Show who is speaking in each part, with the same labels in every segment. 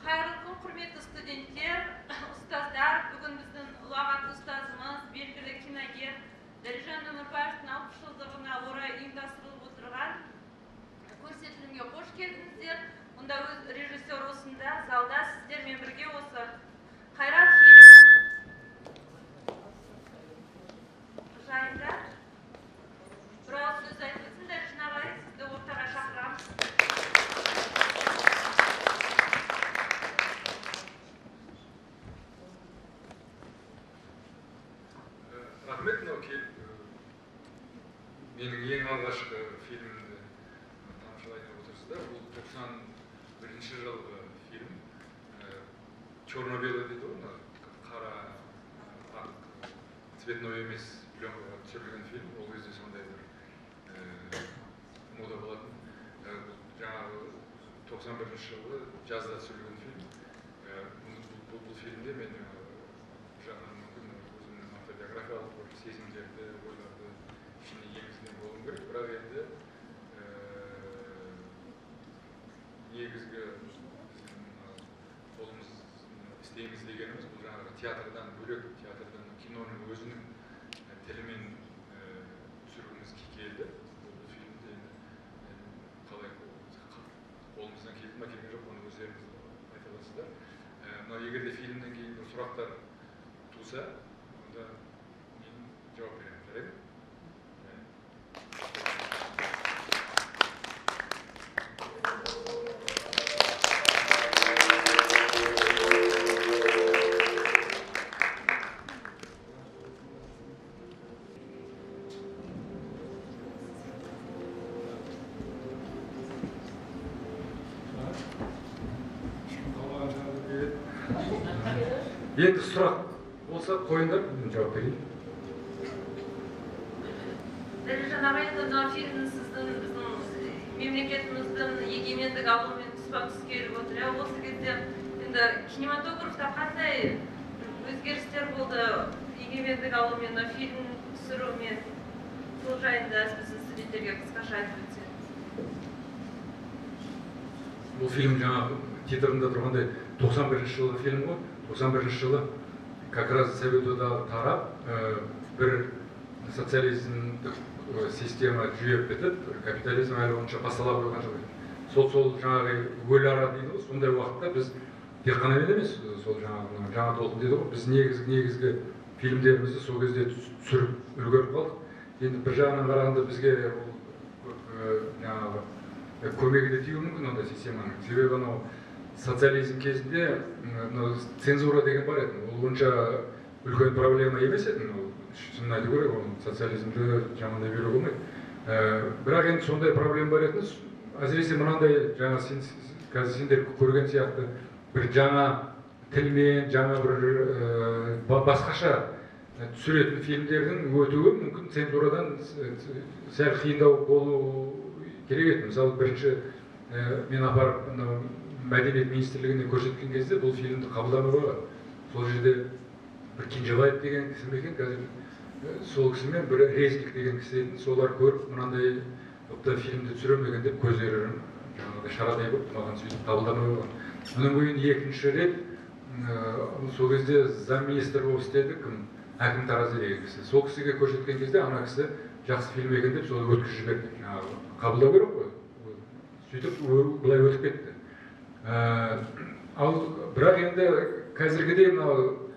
Speaker 1: Қайырлы күн, құрметті студенттер, ұстаздар. Бүгін біздің ұлағатты ұстазымыз, белгілі киногер Дәрежан Өмірбаевтың 60 жылдығына орай ұйымдастырылып отырған көрсетілімге қош келдіңіздер. Мұнда өз режиссер осында, залда сіздермен бірге осы Қайрат фильмі жайында біраз сөз айтып өтсін. Дәрежан ағай, сізді ортаға шақырамыз.
Speaker 2: Рахмет, мынау менің ең алғашқы фильмімді тамашалайтын отырсыздар. Бұл 91 жылғы фильм. Черно-белый дейді ғой, қара ақ цветной емес пленкаға түсірілген фильм. Ол кезде сондай бір мода болатын. Жаңағы 91 жылы жазда түсірілген фильм. Бұл фильмде мен жағынан мүмкін өзімнің автобиографиялық бір сезімдерді, ойларды ішіне енгізген болуым керек. Бірақ енді негізгі қолымыз істейміз дегеніміз бұл жаңағы театрдан бөлек, театрдан киноның өзінің тілімен түсіруіміз келді. Бұл фильмде қалай қолымыздан келді ма келген жоқ, оны өздеріңіз айта аласыздар. Егер де фильмнен кейін бір сұрақтар туса, онда мен жауап беремін, жарайды ма? Енді сұрақ болса қойыңдар, мен жауап берейін.
Speaker 1: Дәрежан ағай, енді фильм сіздің біздің мемлекетіміздің егемендік алуымен тұспа-тұс келіп отыр. Осы кезде енді кинематографта қандай өзгерістер болды егемендік алуымен, фильм түсірумен? Сол жайында біздің студенттерге қысқаша айтып өтсеңіз.
Speaker 2: Бұл фильм жаңағы титрында тұрғандай 91 жылы фильм ғой. 91 жылы как раз Совет одағы тарап, бір социализмдік система жүйеп бітіп, капитализм әлі онша бастала қойған жоқ. Сол жаңағы өлара дейді ғой, сондай уақытта біз тек қана емес, сол жаңа толқын дейді ғой, біз негізгі фильмдерімізді сол кезде түсіріп үлгеріп қалдық. Енді бір жағынан қарағанда бізге жаңағы көмегі де тиюі мүмкін ондай системаның. Себебі анау социализм кезінде цензура деген бар еді. Ол онша үлкен проблема емес еді. Шынын айту керек, социализмді жамандай беруге болмайды. Бірақ енді сондай проблема бар еді. Әсіресе мынандай жаңа қазір сендер көрген сияқты бір жаңа тілмен, жаңа бір басқаша түсіретін фильмдердің өтуі мүмкін цензурадан сәл қиындау болу керек еді. Мысалы, бірінші мен апарып Мәдениет министрлігіне көрсеткен кезде бұл фильмді қабылдамай қойған. Сол жерде бір Кенжебаев деген кісі ме екен, қазір сол кісімен бір Резник деген кісі еді. Солар көріп, мынандай фильмді түсіремеген деп көздері жаңағыдай шарадай болып, маған сөйтіп қабылдамай қойған. Содан кейін екінші рет сол кезде замминистр болып істеді кім? Әкім Тарази деген кісі. Сол кісіге көрсеткен кезде ана кісі жақсы фильм екен деп сол өткізіп жіберді. Қабылдау керек қой. Сөйтіп былай өтіп кетті. Ал бірақ енді қазіргідей мынау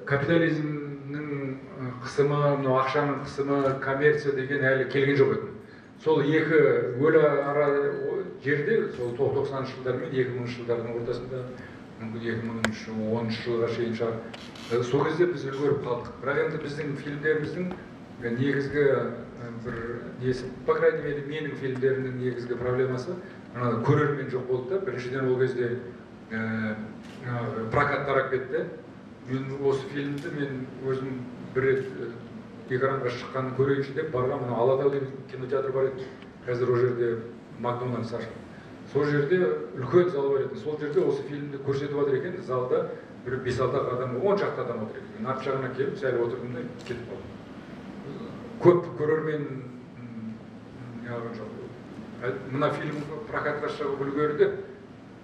Speaker 2: капитализмнің қысымы, мынау ақшаның қысымы, коммерция деген әлі келген жоқ еді. Сол екі өлі ара жерде, сол 90-шы жылдар мен 2000-шы жылдардың ортасында, мүмкін 2010-шы жылға шейін шығар. Сол кезде біз үлгеріп қалдық. Бірақ енді біздің фильмдеріміздің негізгі бір несі, по крайней мере, менің фильмдерімнің негізгі проблемасы көрермен жоқ болды да. Біріншіден ол кезде прокат тарап кетті. Мен осы фильмді өзім бір рет экранға шыққанын көрейінші деп барған, Алатау деген кинотеатр бар еді. Қазір ол жерде Макдональдс ашқан. Сол жерде үлкен зал бар еді. Сол жерде осы фильмді көрсетіп жатыр екен. Залда бір 5-6 адам, 10 шақты адам отыр екен. Арт жағына келіп, сәл отырдым да кетіп қалдым. Көп көрермен жоқ. Мына фильм прокатқа шығып үлгерді.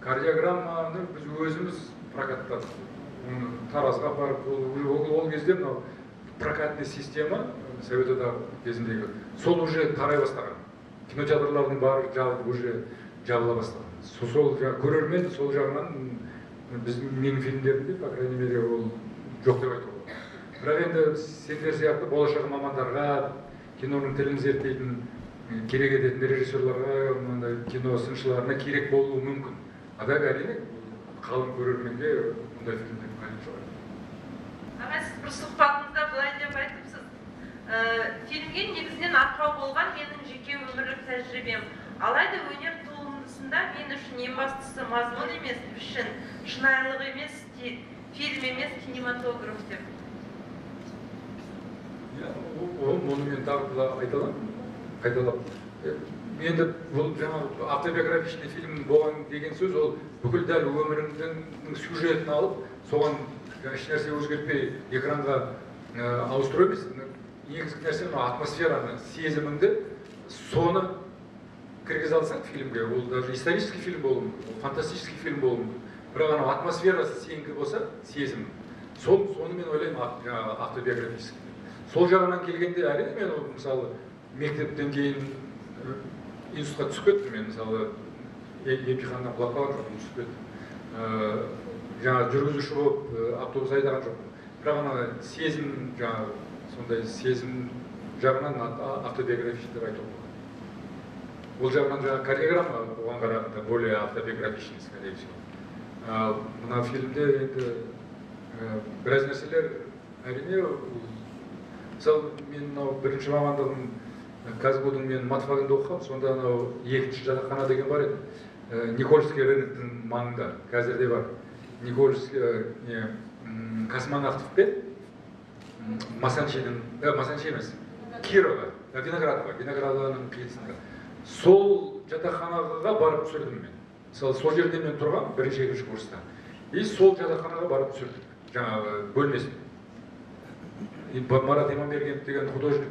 Speaker 2: кардиограмманы біз өзіміз прокаттадық. Оны Таразға апарып, ол кезде мынау прокатный система Совет Одағы кезіндегі сол уже тарай бастаған. Кинотеатрлардың бары уже жабыла бастаған. Сол көрермен сол жағынан біздің менің фильмдерімде, по крайней мере, ол жоқ деп айтуға болады. Бірақ енді сендер сияқты болашақ мамандарға, киноның тілін зерттейтін керек ететін режиссерларға, мынандай кино сыншыларына керек болуы мүмкін. Адак әрине қалың көрерменге мұндай фильмдер қажет жоқ.
Speaker 1: Аға, сіз бір сұхбатыңызда былай деп айтыпсыз, фильмге негізінен арқау болған менің жеке өмірлік тәжірибем. Алайда өнер туындысында мен үшін ең бастысы мазмұн емес, үшін шынайылық емес, фильм емес, кинематограф деп.
Speaker 2: Оны мен тағы қайталап. Енді бұл жаңағы автобиографичный фильм болған деген сөз, ол бүкіл дәл өміріңнің сюжетін алып, соған еш нәрсе өзгертпей экранға ауыстыру емес. Негізгі нәрсе атмосфераны, сезіміңді, соны кіргізе алсаң фильмге, ол даже исторический фильм болуы мүмкін, фантастический фильм болуы мүмкін. Бірақ анау атмосферасы сенікі болса, сезім. Соны мен ойлаймын автобиографический. Сол жағынан келгенде, әрине мен мысалы мектептен кейін институтқа түсіп кеттім, мен мысалы емтиханнан құлап қалған жоқпын, түсіп кеттім. Жаңа жүргізуші болып автобус айдаған жоқпын. Бірақ ана сезім, жаңа сондай сезім жағынан автобиографичный деп айтуға болады. Ол жағынан жаңа кардиограмма оған қарағанда более автобиографичный, скорее всего. Мына фильмде енді біраз нәрселер әрине, мысалы мен мынау бірінші мамандығым Казгудың мен матфагында оқығам, сонда анау екінші жатақхана деген бар еді. Никольский рыноктың маңында, қазір де бар. Никольский, Космонавтов пен Масанчидің, Масанчи емес, Кирова, Виноградованың қиылысында. Сол жатақханаға барып түсірдім мен. Мысалы, сол жерде мен тұрғам, бірінші екінші курста. И сол жатақханаға барып түсірдім, жаңағы бөлмесін. Марат Иманбергенов деген художник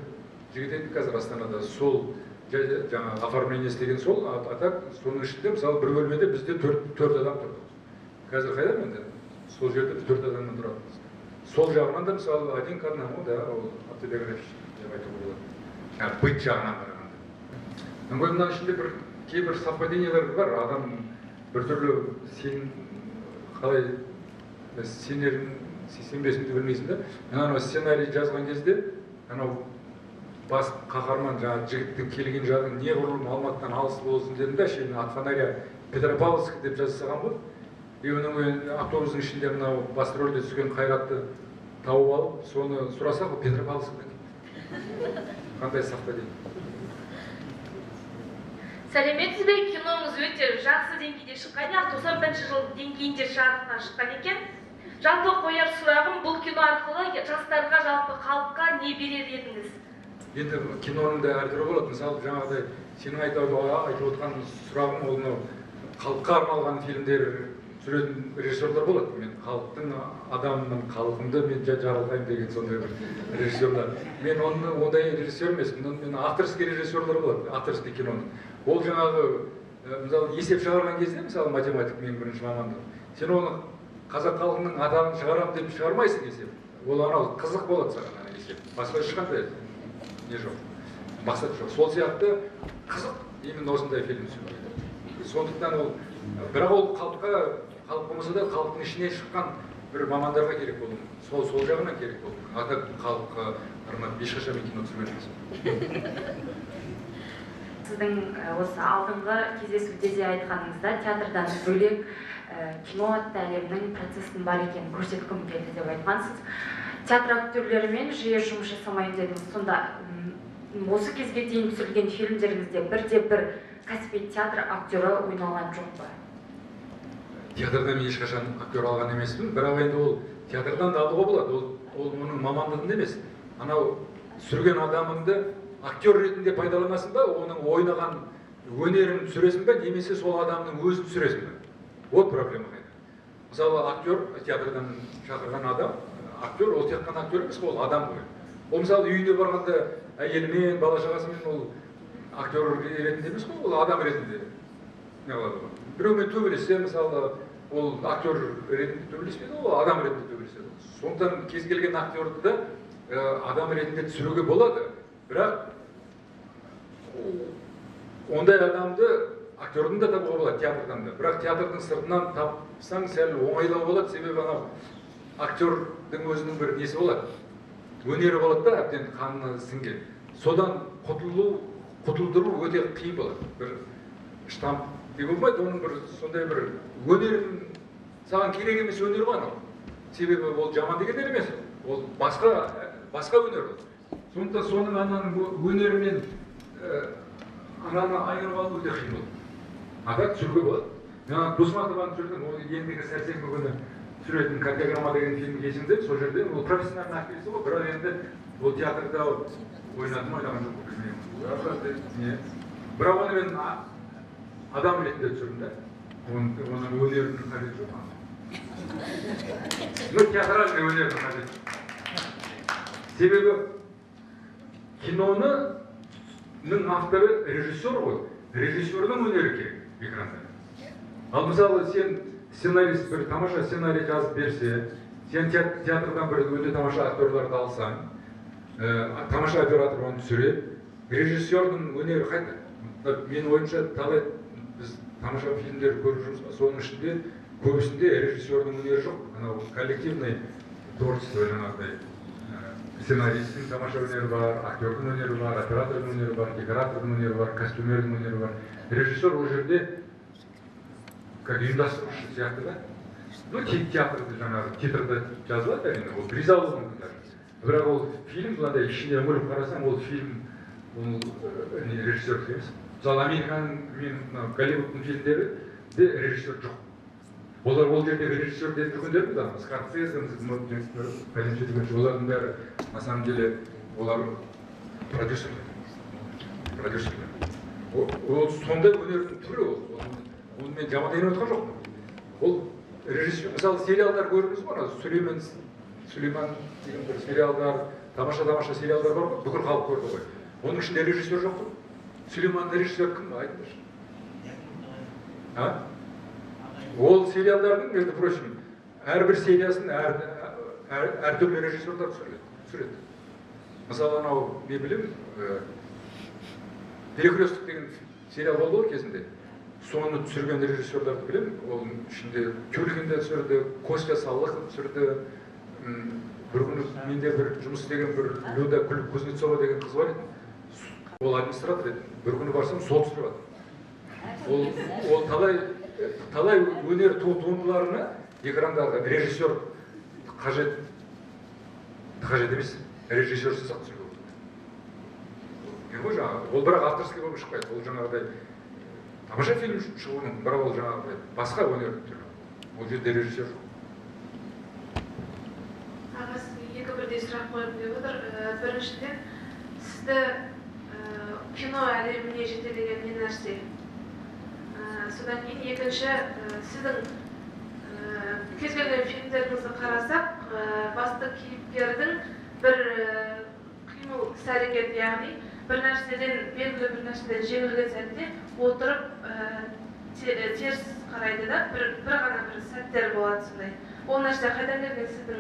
Speaker 2: жігіт еді қазір Астанада, сол жаңағы оформление істеген сол, а так соның ішінде мысалы бір бөлмеде бізде 4 адам тұрды. Қазір қайда менде? Сол жерде біз 4 адаммен тұрамыз. Сол жағынан да мысалы один к одному, да, ол автобиографичный деп айтуға болады. Жаңағы быт жағынан қарағанда. Мына ішінде кейбір совпадениялар бар, адам біртүрлі сен қалай сенерін, сенбесіңді білмейсің да. Мен анау сценарий жазған кезде, анау бас қаһарман жаңағы жігіттің келген жағын неғұрлым Алматыдан алыс болсын дедім да, шейін от фонаря Петропавловск деп жазсаған ғой. И оның автобустың ішінде мынау басты рөлде түскен Қайратты тауып алып, соны сұрасақ, ол Петропавловскта дейді. Қандай совпадение?
Speaker 3: Сәлеметсіз бе, киноңыз өте жақсы деңгейде шыққан, 91 жыл деңгейінде жарыққа шыққан екен. Жалпы қояр сұрағым, бұл кино арқылы жастарға, жалпы халыққа не берер едіңіз?
Speaker 2: Енді киноның да әртүрлі болады. Мысалы, жаңағыдай сенің айтып отқан сұрағым, ол халыққа арналған фильмдер түсіретін режиссерлар болады. Мен халықтың адамының, халқымды мен жарылқаймын деген сондай бір режиссерлар. Мен ондай режиссер емес, мен авторский режиссерлар болады, авторский киноның. Ол жаңағы, мысалы, есеп шығарған кезде, мысалы, математик менің бірінші мамандығым. Сен оны қазақ халқының адамын шығарам деп шығармайсың есеп. Ол анау қызық болады саған есеп. Басқа ешқандай не жоқ. Мақсат жоқ. Сол сияқты қызық именно осындай фильм түсіру. Сондықтан ол, бірақ ол халық болмаса да халықтың ішіне шыққан бір мамандарға керек болды. Сол жағынан керек болды. Ата халыққа арнап ешқашан мен кино түсірген жоқпын.
Speaker 4: Сіздің осы алдыңғы кездесуде де айтқаныңызда театрдан бөлек кино атты әлемнің процесінің бар екенін көрсеткім келді деп айтқансыз. Театр актерлерімен жиі жұмыс жасамайын дедіңіз. Сонда осы кезге дейін түсірілген фильмдеріңізде бірде-бір кәсіби театр актері ойналған жоқ па?
Speaker 2: Театрдан мен ешқашан актер алған емеспін, бірақ енді ол театрдан да алуға болады. Ол оның мамандығында емес. Анау түсірген адамыңды актер ретінде пайдаланасың ба, оның ойнаған өнерін түсіресің ба, немесе сол адамның өзін түсіресің ба? Вот проблема қайда. Мысалы, актер, театрдан шақырған адам, актер, ол тек қана актер емес, ол адам ғой. Ол мысалы үйіне барғанда әйелімен, бала шағасымен ол актер ретінде емес қой, ол адам ретінде не қылады ғой. біреумен төбелессе мысалы ол актер ретінде төбелеспейді, ол адам ретінде төбелеседі. Сондықтан кез келген актерді да адам ретінде түсіруге болады, бірақ ондай адамды актердың да табуға болады, театрдан да. Бірақ театрдың сыртынан тапсаң сәл оңайлау болады, себебі анау актердің өзінің бір несі болады, өнері болады да, әбден қанына сіңген. Содан құтылдыру өте қиын болады. Бір штамп деп болмайды, оның бір сондай бір өнерін, саған керек емес өнер ғой анау. Себебі ол жаман деген емес, ол басқа өнер ол. Сондықтан соның ананың өнерімен ананы айырып алу өте қиын болды. Ата түсіруге болады. Мен Досматованың түсірген, ол ендігі сәрсенбі күні түсіретін «Кардиограмма» деген фильм есімде, сол жерде ол профессиональный актриса ғой, бірақ енді ол театрда ойнадым, ойнаған жоқ білмеймін. Бірақ оны мен адам ретінде түсірдім да. Оның өнерінің қажеті жоқ. Театральный өнердің қажеті. Себебі киноның авторы режиссер ғой. Режиссердің өнері керек экранда. Ал мысалы сен сценарист бір тамаша сценарий жазып берсе, сен театрдан бір өте тамаша актерларды алсаң, тамаша оператор оны түсіреді, режиссердің өнері қайда? Мен ойымша талай біз тамаша фильмдер көріп жүрміз, соның ішінде көбісінде режиссердің өнері жоқ. Анау коллективный творчество жаңағыдай. Сценаристің тамаша өнері бар, актердің өнері бар, оператордың өнері бар, декоратордың өнері бар, костюмердің өнері бар. Режиссер ол жерде как ұйымдастырушы сияқты да. Театрды жаңағы титрді жазылады әрине, ол приз алуы мүмкін даже. Бірақ ол фильм, бұландай ішіне үңіліп қарасаң, ол фильм режиссер емес. Мысалы Американың мен Голливудтың фильмдері де режиссер жоқ. Олар ол жердегі режиссер деп жүргендер біз ана Скорсезе, олардың бәрі на самом деле олар продюсерлер. Ол сондай өнердің түрі ол. Оны мен жамандайын отқан жоқпын. Ол режиссер, мысалы сериалдар көрдіңіз ғой, Сүлейман деген бір сериалдар, тамаша сериалдар бар ғой, бүкіл халық көрді ғой. Оның ішінде режиссер жоқ қой. Сүлейманның режиссер кім? Айтыңызшы. Ол сериалдардың, между прочим, әрбір сериясын әртүрлі режиссерлар түсіреді. Мысалы анау, не білемін, «Перекресток» деген сериал болды ғой кезінде. Соны түсірген режиссерларды білемін. Ол ішінде Тюлькинді түсірді, Костя Салықов түсірді. Бір күні менде бір жұмыс істеген бір Люда Кузнецова деген қыз бар еді. Ол администратор еді. Bir күні барсам сол түсіріп жатыр. Ол талай өнер туындыларына экрандағы режиссер қажет емес, режиссерсіз ақ түсіруге болады. Ол бірақ авторский болып шықпайды. Ол жаңағыдай тамаша фильм шығуы мүмкін, бірақ ол жаңағыдай басқа өнер түрі. Ол жерде режиссер жоқ.
Speaker 3: Аға, сізге екі бірдей сұрақ қойып деп отыр. Біріншіден, сізді кино әлеміне жетелеген не нәрсе? Содан кейін екінші, сіздің кез келген фильмдеріңізді қарасақ, басты кейіпкердің бір қимыл іс-әрекет, яғни бір нәрседен, белгілі бір нәрседен жеңілген сәтте отырып теріс қарайды да, бір ғана бір сәттер болады сондай. Ол нәрсе қайдан келген сіздің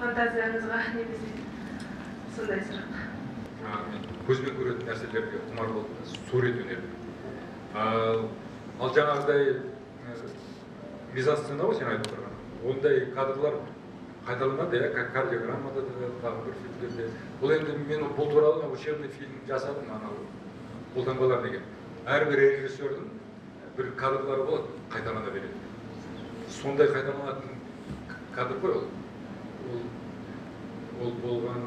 Speaker 3: фантазияңызға немесе сондай сұрақ?
Speaker 2: Көзбен көретін нәрселерге құмар болды, сурет өнері. Ал жаңағыдай мизансцена ғой сен айтып отырған. Ондай кадрлар қайталанады, кардиограммада да, тағы бір фильмдерде. Бұл енді мен бұл туралы учебный фильм жасадым, қолданбалар деген. Әрбір режиссердің бір кадрлары болады, қайталана береді. Сондай қайталанатын кадр қой ол. Ол болған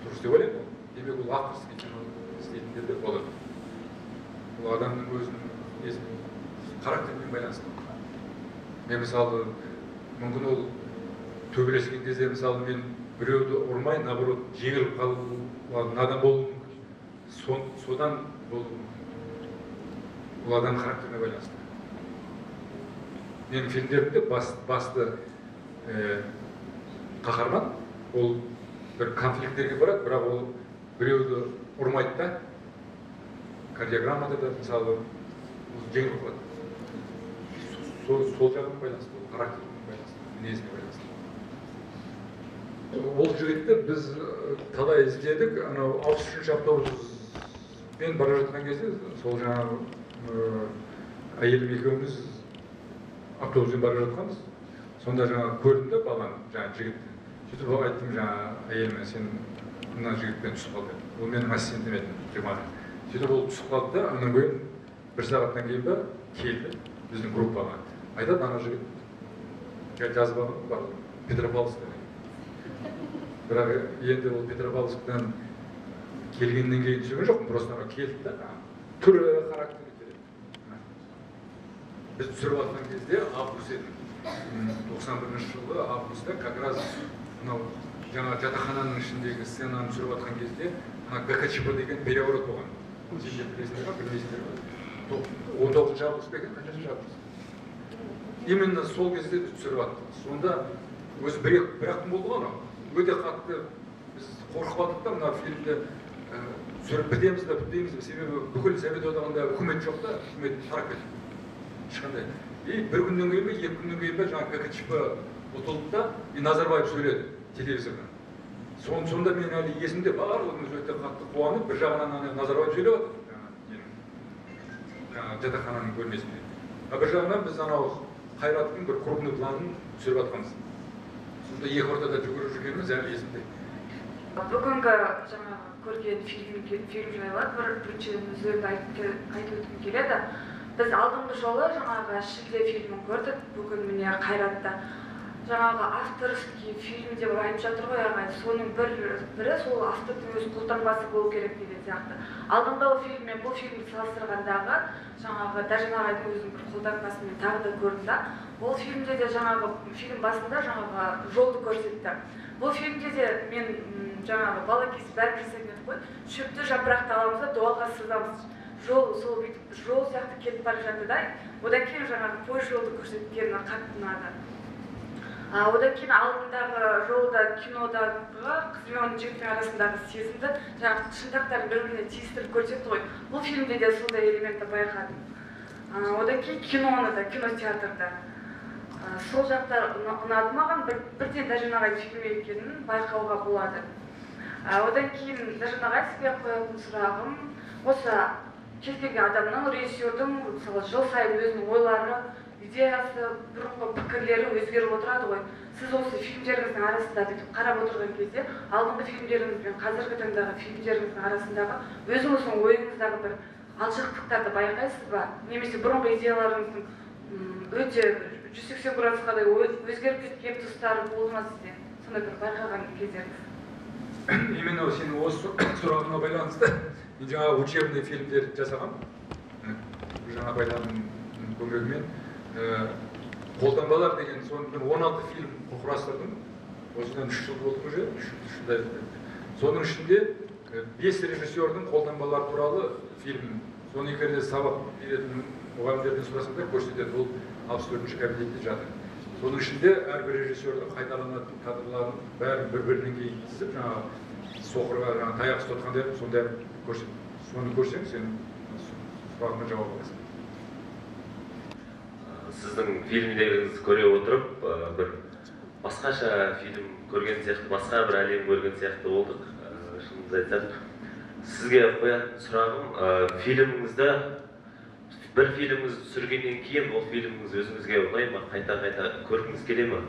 Speaker 2: дұрыс деп ойлаймын. Демек ол авторский кино істейтіндер де болады. Ол адамның өзінің характерімен байланысты. Мен мысалы, мүмкін ол төбелескен кезде, мысалы, мен біреуді ұрмай, наоборот, жеңіліп қалуға надан болуы мүмкін. Содан болуы мүмкін. Ол адам характеріне байланысты. Менің фильмдерімде басты қаһарман, ол бір конфликттерге барады, бірақ ол біреуді ұрмайды да, кардиограммада да, мысалы, жеңіліп қалады. сол жағына байланысты, ол характеріне байланысты, мінезіне байланысты. Ол жігітті біз талай іздедік, анау 63-ші автобуспен бара жатқан кезде сол жаңағы әйелім екеуміз автобуспен бара жатқанбыз. Сонда жаңағы көрдім да баланы, жаңағы жігітті. Сөйтіп айттым жаңағы әйеліме, сен мына жігітпен түсіп қалды. Ол менің ассистентім еді, жұмада. Сөйтіп ол түсіп қалды да, анан кейін 1 сағаттан кейін ба келді біздің группаға. Айтады, ана жігіт жазып алған бар, Петропавловскта. Бірақ енді ол Петропавловсктан келгеннен кейін түсірген жоқпын, просто келді да, түрі, характері келеді. Біз түсіріп жатқан кезде август еді. 91 жылы августта как раз мынау жаңа жатақхананың ішіндегі сценаны түсіріп жатқан кезде ГКЧП деген переворот болған. Сендер білесіңдер ме, білмейсіңдер ме? 19 август екен, қаншасы август? Именно сол кезде біз түсіріп жаттық. Сонда өзі бір-ақ күн болды ғой, өте қатты біз қорқып қалдық та, мына фильмді түсіріп бітеміз бе, себебі бүкіл Совет одағында үкімет жоқ та, үкімет тарап кетті. Ешқандай. И бір күннен кейін бе, 2 күннен кейін бе жаңа ГКЧП ұтылды да, Назарбаев сөйледі телевизордан. Сонда мен әлі есімде барлығымыз өте қатты қуанып, бір жағынан Назарбаев сөйлеп отыр, жатақхананың бөлмесінде. Бір жағынан біз анау Қайраттың бір крупный планын түсіріп жатқанбыз. Сонда екі ортада жүгіріп жүргеніміз әлі есімде.
Speaker 4: Бүгінгі жаңағы көрген фильм жайлы бірінші өзімді айтып өткім келеді. Біз алдыңғы жолы жаңағы Шілде фильмін көрдік, бүгін міне Қайратта. Жаңағы авторский фильм деп айтып жатыр ғой ағай, соның бірі сол автордың өз қолтаңбасы болу керек деген сияқты. Алдыңғы фильм мен бұл фильмді салыстырғандағы жаңағы Дәжан ағайдың өзінің бір қолтаңбасын мен тағы да көрдім да. Бұл фильмде де жаңағы фильм басында жаңағы жолды көрсетті. Бұл фильмде де мен жаңағы бала кезде бәрі жасайтын едік қой, шөпті жапырақты аламыз да дуаға сызамыз. Жол сияқты кетіп бара жатты да, одан кейін жаңағы пойыз жолды көрсеткені қатты ұнады. Одан кейін алдындағы жолда кинодағы қыз бен оның жігіттің арасындағы сезімді жаңағы шынтақтарын бір-біріне тиістіріп көрсетті ғой. Бұл фильмде де сондай элементті байқадым. Одан кейін киноны да, кинотеатрда. Сол жақта ұнады маған, бірден Дәжан ағайдың фильмі екенін байқауға болады. Одан кейін Дәжан ағай сізге қоятын сұрағым, осы кез келген адамның, режиссердің жыл сайын өзінің ойлары, идеясы, бұрынғы пікірлері өзгеріп отырады ғой. Сіз осы фильмдеріңіздің арасында бүйтіп қарап отырған кезде, алдыңғы фильмдеріңіз бен қазіргі таңдағы фильмдеріңіздің арасындағы өзіңіздің ойыңыздағы бір алшақтықтарды байқайсыз ба? Немесе бұрынғы идеяларыңыздың өте 180 градусқа өзгеріп кеткен тұстары болды ма сізде? Сондай бір байқаған кездеріңіз?
Speaker 2: Именно сенің осы сұрағына байланысты мен жаңағы учебный фильмдер жасағам. Жаңа байланың көмегімен қолтаңбалар деген соны 16 фильм құрастырдым. Осыдан 3 жыл болды уже, 3 жылдай. Соның ішінде 5 режиссердің қолтаңбалар туралы фильм. Соны егерде сабақ беретін мұғалімдерден сұрасам да көрсетеді, ол 64-ші кабинетте жатыр. Соның ішінде әрбір режиссердің қайталанатын кадрларын бәрін бір-бірінен кейін тізіп, жаңағы соқырға таяқ ұстатқандай сондай көрсетеді. Соны көрсең, сен сұрағыма жауап аласың.
Speaker 5: Сіздің фильмдеріңізді көре отырып, бір басқаша фильм көрген сияқты, басқа бір әлем көрген сияқты болдық. Шынымды айтсам, сізге қоятын сұрағым, бір фильміңізді түсіргеннен кейін ол фильміңіз өзіңізге ұнай ма, қайта-қайта көргіңіз келе ме?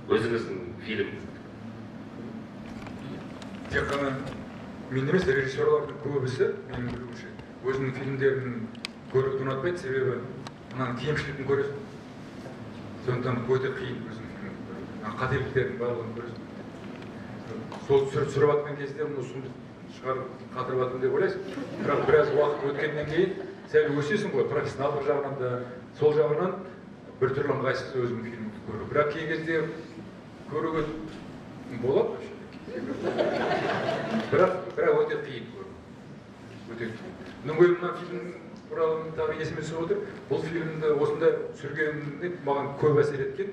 Speaker 5: Өзіңіздің фильміңізді.
Speaker 2: Тек қана мен емес, режиссерлардың көбісі, менің білуімше, өзінің фильмдерін көруді ұнатпайды, себебі мынаның кемшілігін көресің. Сондықтан өте қиын өзінің фильмін көру. Қателіктердің барлығын көресің. Сол түсіріп жатқан кезде мұны сұмдық шығарып қатырып жатырмын деп ойлайсың. Бірақ біраз уақыт өткеннен кейін сәл өсесің ғой, профессионалдық жағынан да, сол жағынан біртүрлі ыңғайсыз өзінің фильмді көру. Бірақ кей кезде көруге болады. Бірақ өте қиын көру. Өте қиын. Мына фильм туралы тағы есіме түсіп отыр. Бұл фильмді осында түсіргенде маған көп әсер еткен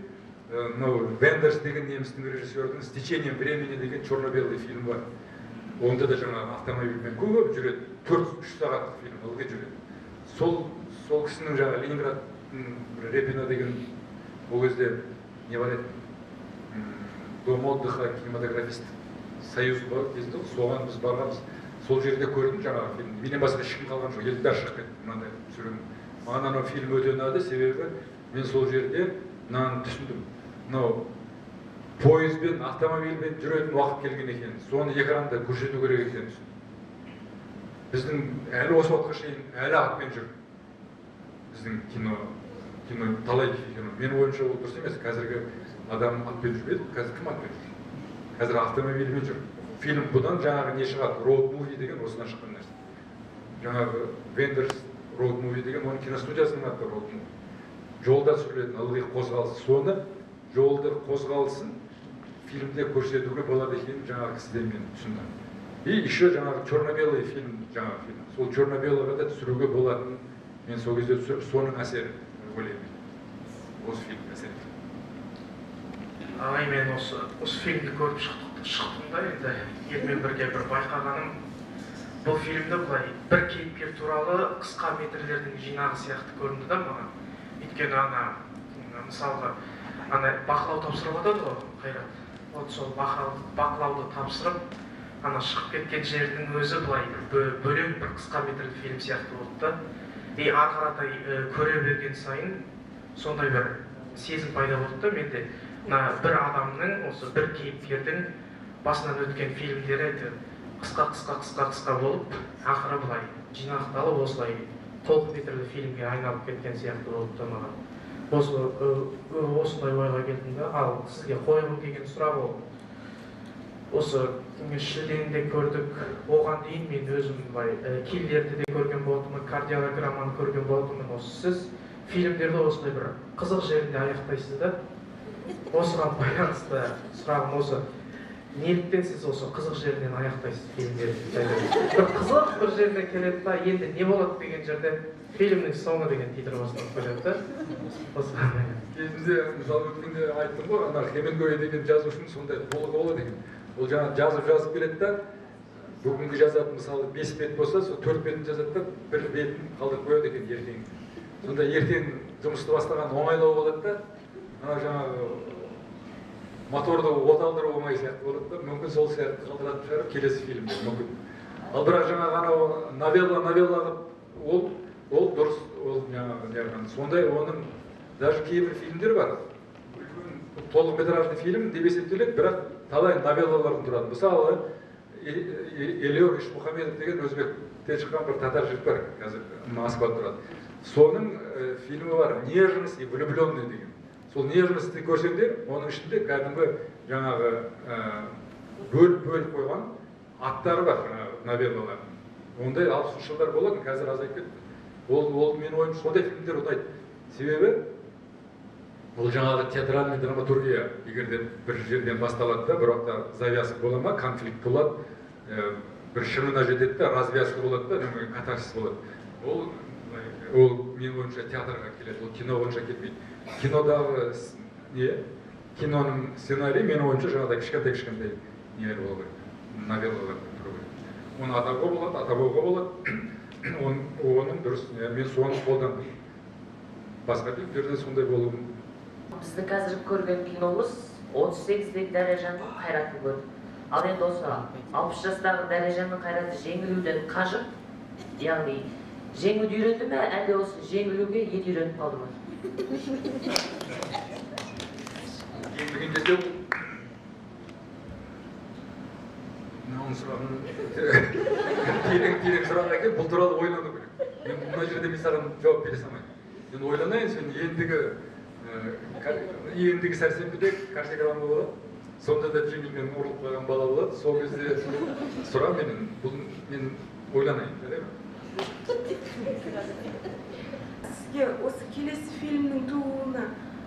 Speaker 2: Вендерс деген немістің режиссердің «С течением времени» деген черно-белый фильм бар. Онда да жаңағы автомобильмен көп жүреді, 4-3 сағаттық фильм ылғи жүреді. Сол кісінің жаңағы Ленинград Репино деген ол кезде не бар еді, дом отдыха кинематографист союз бар кезінде, соған біз барғанбыз. Сол жерде көрдім жаңағы фильм. Менен басқа ешкім қалған жоқ, елдің бәрі шығып кетті мынандай түсірілім. Маған анау фильм өте ұнады, себебі мен сол жерде мынаны түсіндім. Мынау пойызбен, автомобильмен жүретін уақыт келген екен. Соны экранда көрсету керек екенін түсіндім. Біздің әлі осы уақытқа шейін әлі атпен жүр. Біздің кино талай кино. Менің ойымша ол дұрыс емес. Қазіргі адам атпен жүрмейді, қазір кім атпен жүр? Қазір автомобильмен жүр. Фильм бұдан жаңағы не шығады? Road movie деген осынан шыққан нәрсе. Жаңағы Wenders Road movie деген оның киностудиясының аты Road movie. Жолда түсірілетін ылғи қозғалыс. Соны жолды қозғалысын фильмде көрсетуге болады екенін жаңағы кісіден мен түсіндім. И еще жаңағы черно-белый фильм, жаңағы фильм. Сол черно-белыйға да түсіруге болатынын мен сол кезде түсіріп, соның әсері ойлаймын. Осы фильм әсері.
Speaker 6: Ағай, мен осы фильмді көріп шықтым да, енді елмен бірге бір байқағаным, бұл фильмді былай бір кейіпкер туралы қысқа метрлердің жинағы сияқты көрінді да маған. Өйткені мысалға бақылау тапсырып жатады ғой, Қайрат. Вот сол бақылауды тапсырып, шығып кеткен жердің өзі былай бөлек бір қысқа метрлі фильм сияқты болды да. Ары қаратай көре берген сайын сондай бір сезім пайда болды да менде. Бір адамның, осы бір кейіпкердің басынан өткен фильмдері қысқа болып, ақыры былай жинақталып, осылай толық метрлі фильмге айналып кеткен сияқты болды да маған. Осындай ойға келдім да. Ал сізге қойғым келген сұрақ ол. Осы шілденде көрдік, оған дейін мен өзім киллерді де көрген болатынмын, кардиограмманы көрген болатынмын. Осы сіз фильмдерді осындай бір қызық жерінде аяқтайсыз да. Осыған байланысты сұрағым осы. Неліктен сіз осы қызық жерінен аяқтайсыз фильмдерді? Бір қызық бір жеріне келеді да, енді не болады деген жерде фильмнің соңы деген титр басталып келеді да.
Speaker 2: Кезінде, мысалы өткенде айттым ғой, ана Хемингуэй деген жазушының сондай толығы болады екен. Ол жаңа жазып келеді да, бүгінгі жазатын мысалы 5 бет болса, сол 4 бетін жазады да, бір бетін қалдырып қояды екен ертең. Сонда ертең жұмысты бастаған оңайлау болады да, ана жаңағы моторды оталдыру оңай сияқты болады да, мүмкін сол сияқты қалдыратын шығар келесі фильмде мүмкін. Ал бірақ жаңағы анау новелла ол дұрыс, ол жаңағы сондай оның даже кейбір фильмдер бар. Толық метражды фильм деп есептеледі, бірақ талай новеллалардан тұрады. Мысалы, Элиор Ишмухамедов деген өзбектен шыққан бір татар жігіт бар, қазір Москвада тұрады. Соның фильмі бар, «Нежность и влюбленный» деген. Сол нежностьті көрсеңдер, оның ішінде кәдімгі жаңағы бөліп қойған аттары бар, новеллалар. Ондай 60-шы жылдар болатын, қазір азайып кетті. Ол мен ойым сондай фильмдер ұнайды. Себебі бұл жаңағы театральный драматургия, егер де бір жерден басталады да, бір уақытта завязка бола ма, конфликт болады, бір шыңына жетеді да, развязка болады да, катарсис болады. Ол мен ойымша театрға келеді, ол кино бойынша келмейді. Кинодағы киноның сценарийі мен ойымша жаңағыдай кішкентай нелер болу керек, новеллалар тұру керек. Оны атауға болады, оның дұрыс, мен соны қолдандым. Басқа фильмдерде сондай болуы мүмкін.
Speaker 7: Біздің қазір көрген киномыз 38-дегі Дәрежанның қайратын көрдік. Ал енді осы 60 жастағы Дәрежанның қайраты жеңілуден қажып, яғни жеңуді үйренді ме, әлде осы жеңілуге ет үйреніп қалды ма?
Speaker 2: Ендіген кезде оның сұрағын терең сұрақ екен, бұл туралы ойлану керек. Мен мына жерде мен саған жауап бере салмаймын. Мен ойланайын, сен ендігі сәрсенбіде кардиограмма болады, сонда да джинглмен ұрылып қойған бала болады, сол кезде сұрақ мен ойланайын, жарай ма?
Speaker 8: Сізге осы келесі фильмнің тууына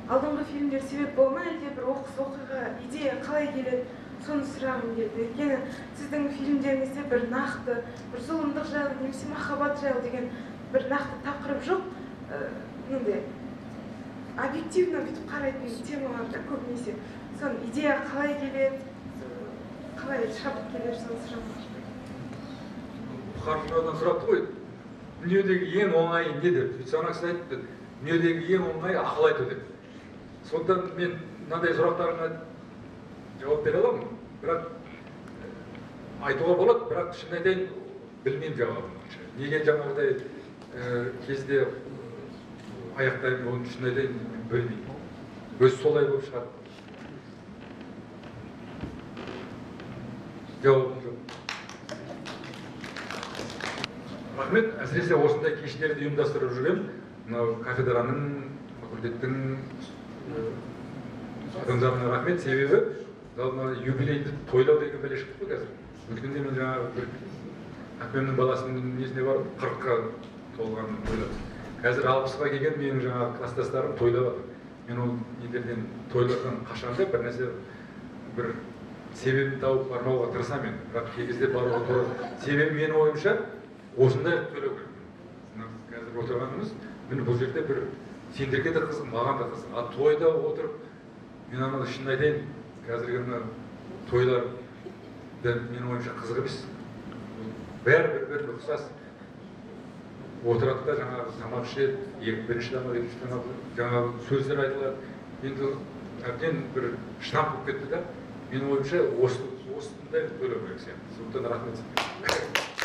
Speaker 8: алдыңғы фильмдер себеп бола ма, әлде бір оқыс оқиға, идея қалай келеді, соны сұрағым келді. Өйткені сіздің фильмдеріңізде бір нақты, бір зұлымдық жайлы, немесе махаббат жайлы деген бір нақты тақырып жоқ. Объективно бүйтіп қарайтын темаларда көбінесе. Соны идея қалай келеді, қалай шабыт келеді, соны сұрағым.
Speaker 2: Қаржыдан сұрақты ғой. Дүниедегі ең оңай не деп? Ана кісі айтты, дүниедегі ең оңай ақыл айту деп. сондықтан мен мынандай сұрақтарыңа жауап бере аламын, бірақ айтуға болады, бірақ шын айтайын, білмеймін жауабын. Неге жаңағыдай кезде аяқтаймын, оны шын айтайын, білмеймін. Өзі солай болып шығады. Жауабым жоқ. Рахмет, әсіресе осындай кештерді ұйымдастырып жүрген мынау кафедраның, факультеттің адамдарына рахмет, себебі юбилейді тойлау деген бәле шықты ғой қазір. Өткенде мен жаңағы бір әкемнің баласының несіне барып 40-қа толғанын тойладым. Қазір 60-ға келген менің жаңағы класстастарым тойлап жатыр. Мен ол нелерден тойлардан қашанда бір нәрсе, бір себебін тауып бармауға тырысамын. Бірақ кей кезде баруға тура. Себебі менің ойымша осындай тойлау керек. Қазір отырғанымыз, міне бұл жерде бір сендерге де қызық, маған да қызық. А тойда отырып, мен ана шын айтайын, қазіргі мына тойлар менің ойымша қызық емес. Бәрі бір-бір ұқсас. Отырады да жаңағы тамақ ішеді, бірінші тамақ, екінші тамақ, жаңағы сөздер айтылады. Енді әбден бір штамп болып кетті да, менің ойымша осындай тойлау керек сияқты. Сондықтан рахмет сізге.